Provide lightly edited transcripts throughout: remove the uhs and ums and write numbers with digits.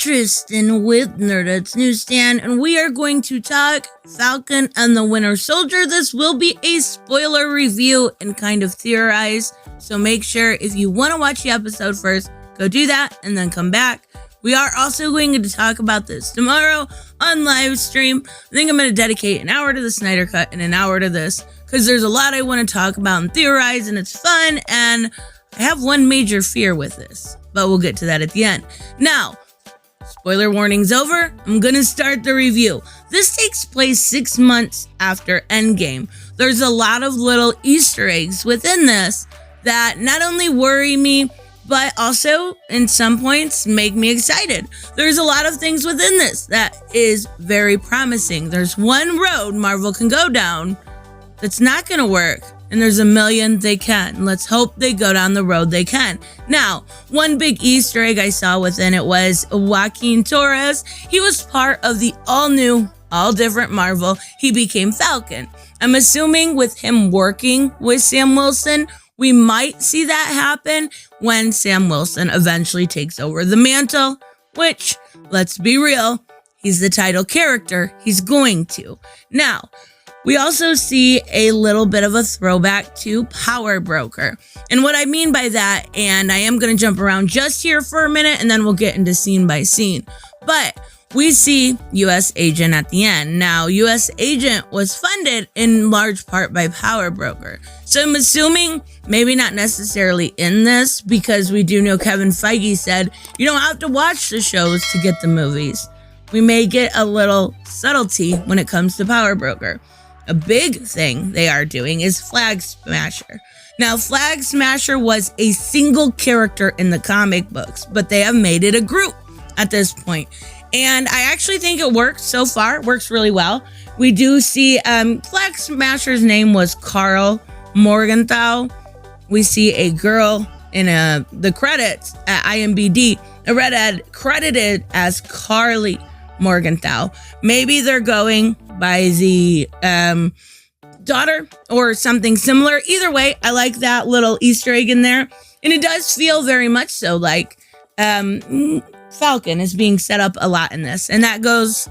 Tristan with Nerdets Newsstand, and we are going to talk Falcon and the Winter Soldier. This will be a spoiler review and kind of theorize, so make sure if you want to watch the episode first, go do that and then come back. We are also going to talk about this tomorrow on live stream. I think I'm going to dedicate an hour to the Snyder Cut and an hour to this because there's a lot I want to talk about and theorize, and it's fun, and I have one major fear with this, but we'll get to that at the end. Now, spoiler warning's over. I'm going to start the review. This takes place 6 months after Endgame. There's a lot of little Easter eggs within this that not only worry me, but also, in some points, make me excited. There's a lot of things within this that is very promising. There's one road Marvel can go down that's not going to work, and there's a million they can. Let's hope they go down the road they can. Now, one big Easter egg I saw within it was Joaquin Torres. He was part of the all-new, all-different Marvel. He became Falcon. I'm assuming with him working with Sam Wilson, we might see that happen when Sam Wilson eventually takes over the mantle, which, let's be real, he's the title character. He's going to. Now, we also see a little bit of a throwback to Power Broker. And what I mean by that, and I am going to jump around just here for a minute and then we'll get into scene by scene. But we see U.S. Agent at the end. Now, U.S. Agent was funded in large part by Power Broker. So I'm assuming maybe not necessarily in this, because we do know Kevin Feige said you don't have to watch the shows to get the movies. We may get a little subtlety when it comes to Power Broker. A big thing they are doing is Flag Smasher. Now, Flag Smasher was a single character in the comic books, but they have made it a group at this point. And I actually think it works so far. It works really well. We do see Flag Smasher's name was Carl Morgenthau. We see a girl in the credits at IMDb, a redhead credited as Carly Morgenthau. Maybe they're going by the daughter or something similar. Either way, I like that little Easter egg in there. And it does feel very much so like Falcon is being set up a lot in this. And that goes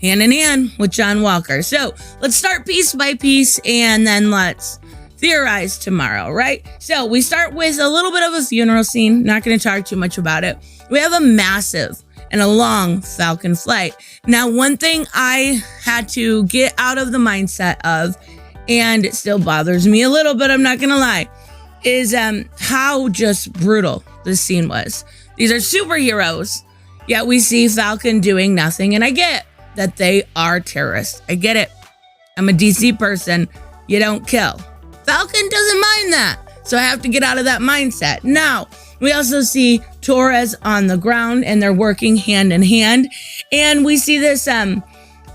hand in hand with John Walker. So let's start piece by piece and then let's theorize tomorrow, right? So we start with a little bit of a funeral scene. Not going to talk too much about it. We have a massive and a long Falcon flight. Now, one thing I had to get out of the mindset of, and it still bothers me a little bit, I'm not going to lie, is how just brutal this scene was. These are superheroes, yet we see Falcon doing nothing. And I get that they are terrorists. I get it. I'm a DC person. You don't kill. Falcon doesn't mind that. So I have to get out of that mindset. Now, we also see Torres on the ground and they're working hand in hand. And we see this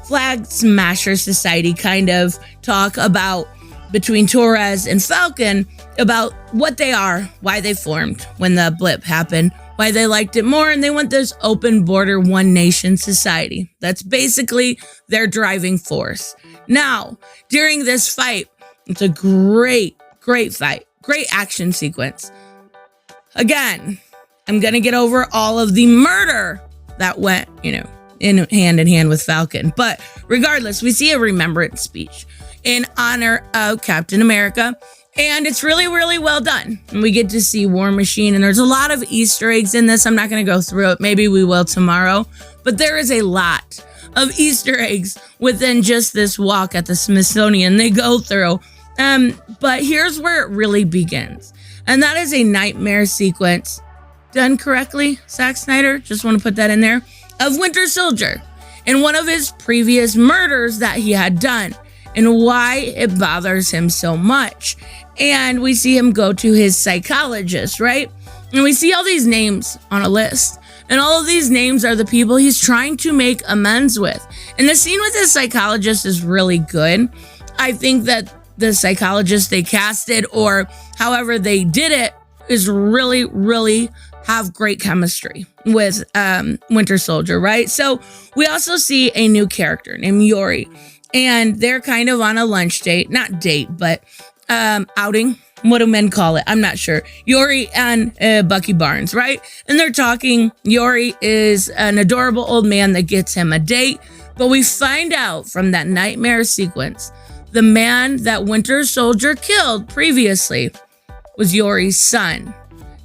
Flag Smasher Society kind of talk about between Torres and Falcon about what they are, why they formed when the blip happened, why they liked it more, and they want this open border one nation society. That's basically their driving force. Now, during this fight, it's a great fight, great action sequence. Again, I'm going to get over all of the murder that went, in hand with Falcon. But regardless, we see a remembrance speech in honor of Captain America. And it's really, really well done. And we get to see War Machine. And there's a lot of Easter eggs in this. I'm not going to go through it. Maybe we will tomorrow. But there is a lot of Easter eggs within just this walk at the Smithsonian they go through. But here's where it really begins. And that is a nightmare sequence done correctly, Zack Snyder, just want to put that in there, of Winter Soldier and one of his previous murders that he had done and why it bothers him so much. And we see him go to his psychologist, right? And we see all these names on a list. And all of these names are the people he's trying to make amends with. And the scene with his psychologist is really good. I think that the psychologist they casted or however they did it is really, really have great chemistry with Winter Soldier, right? So we also see a new character named Yori, and they're kind of on a lunch date, not date, but outing, what do men call it? I'm not sure. Yori and Bucky Barnes, right? And they're talking. Yori is an adorable old man that gets him a date. But we find out from that nightmare sequence, the man that Winter Soldier killed previously was Yori's son.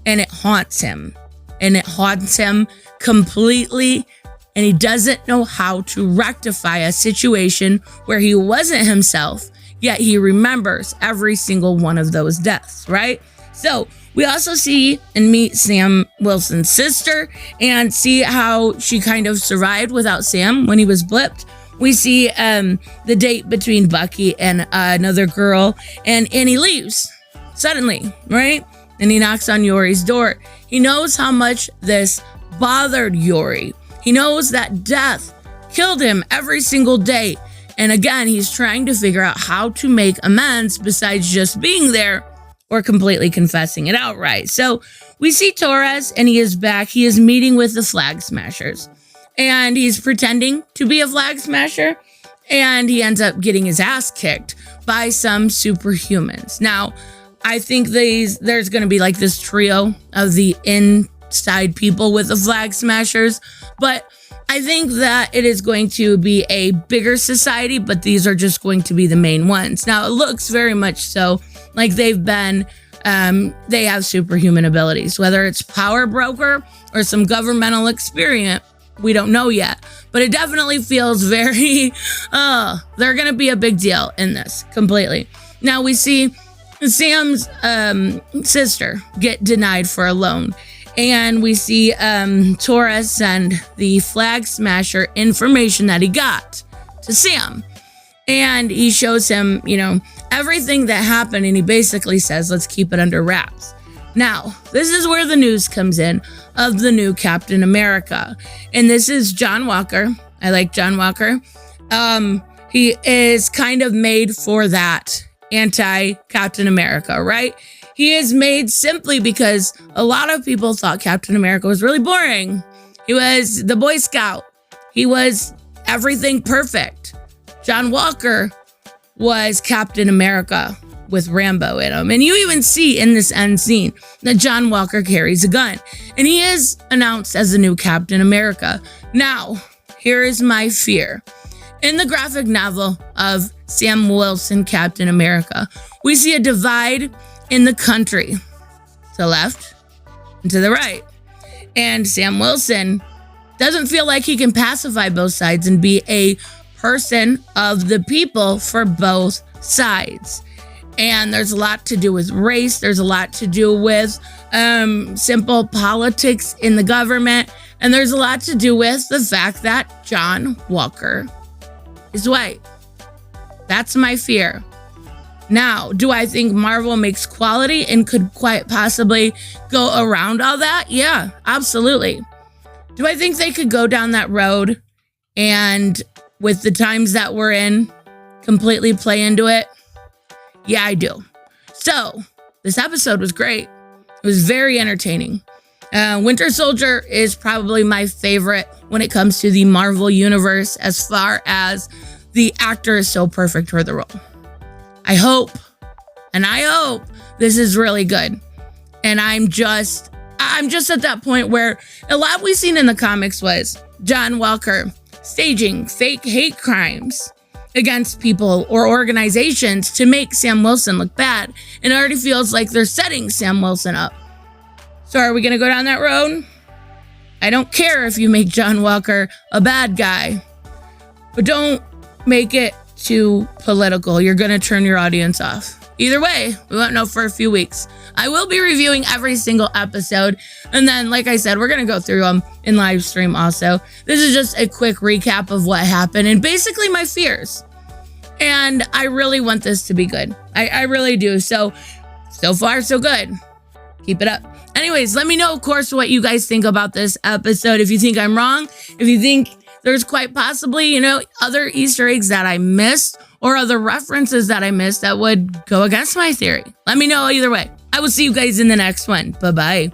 And it haunts him. And it haunts him completely. And he doesn't know how to rectify a situation where he wasn't himself, yet he remembers every single one of those deaths, right? So we also see and meet Sam Wilson's sister and see how she kind of survived without Sam when he was blipped. We see the date between Bucky and another girl, and he leaves suddenly, right? And he knocks on Yori's door. He knows how much this bothered Yori. He knows that death killed him every single day. And again, he's trying to figure out how to make amends besides just being there or completely confessing it outright. So we see Torres, and he is back. He is meeting with the Flag Smashers. And he's pretending to be a Flag Smasher. And he ends up getting his ass kicked by some superhumans. Now, I think there's going to be like this trio of the inside people with the Flag Smashers. But I think that it is going to be a bigger society, but these are just going to be the main ones. Now, it looks very much so like they have superhuman abilities, whether it's power broker or some governmental experience. We don't know yet, but it definitely feels very, they're going to be a big deal in this completely. Now we see Sam's sister get denied for a loan. And we see Torres send the Flag Smasher information that he got to Sam. And he shows him, everything that happened. And he basically says, let's keep it under wraps. Now, this is where the news comes in of the new Captain America. And this is John Walker. I like John Walker. He is kind of made for that anti-Captain America, right? He is made simply because a lot of people thought Captain America was really boring. He was the Boy Scout. He was everything perfect. John Walker was Captain America with Rambo in him. And you even see in this end scene that John Walker carries a gun. And he is announced as the new Captain America. Now, here is my fear. In the graphic novel of Sam Wilson, Captain America, we see a divide in the country, to the left and to the right. And Sam Wilson doesn't feel like he can pacify both sides and be a person of the people for both sides. And there's a lot to do with race. There's a lot to do with simple politics in the government. And there's a lot to do with the fact that John Walker is white. That's my fear. Now, do I think Marvel makes quality and could quite possibly go around all that? Yeah, absolutely. Do I think they could go down that road and with the times that we're in, completely play into it? Yeah, I do. So, this episode was great. It was very entertaining. Winter Soldier is probably my favorite when it comes to the Marvel Universe as far as the actor is so perfect for the role. I hope this is really good. And I'm just at that point where a lot we've seen in the comics was John Walker staging fake hate crimes against people or organizations to make Sam Wilson look bad. And it already feels like they're setting Sam Wilson up. So are we going to go down that road? I don't care if you make John Walker a bad guy, but don't make it too political. You're going to turn your audience off. Either way, we won't know for a few weeks. I will be reviewing every single episode. And then, like I said, we're going to go through them in live stream also. This is just a quick recap of what happened and basically my fears. And I really want this to be good. I really do. So far, so good. Keep it up. Anyways, let me know, of course, what you guys think about this episode. If you think I'm wrong, if you think there's quite possibly, other Easter eggs that I missed or other references that I missed that would go against my theory. Let me know either way. I will see you guys in the next one. Bye-bye.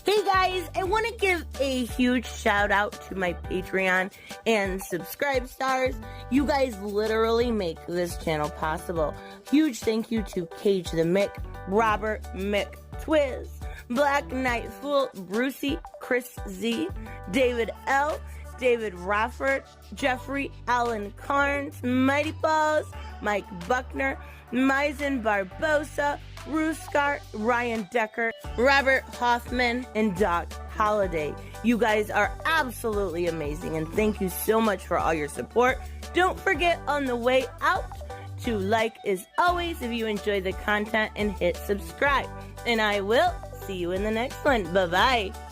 Hey guys, I want to give a huge shout out to my Patreon and subscribe stars. You guys literally make this channel possible. Huge thank you to Cage the Mick, Robert Mick Twiz, Black Knight Fool, Brucey, Chris Z, David L, David Rafford, Jeffrey Allen Carnes, Mighty Balls, Mike Buckner, Maizen Barbosa, Ruskar, Ryan Decker, Robert Hoffman, and Doc Holliday. You guys are absolutely amazing, and thank you so much for all your support. Don't forget on the way out to like as always if you enjoy the content and hit subscribe. And I will see you in the next one. Bye-bye.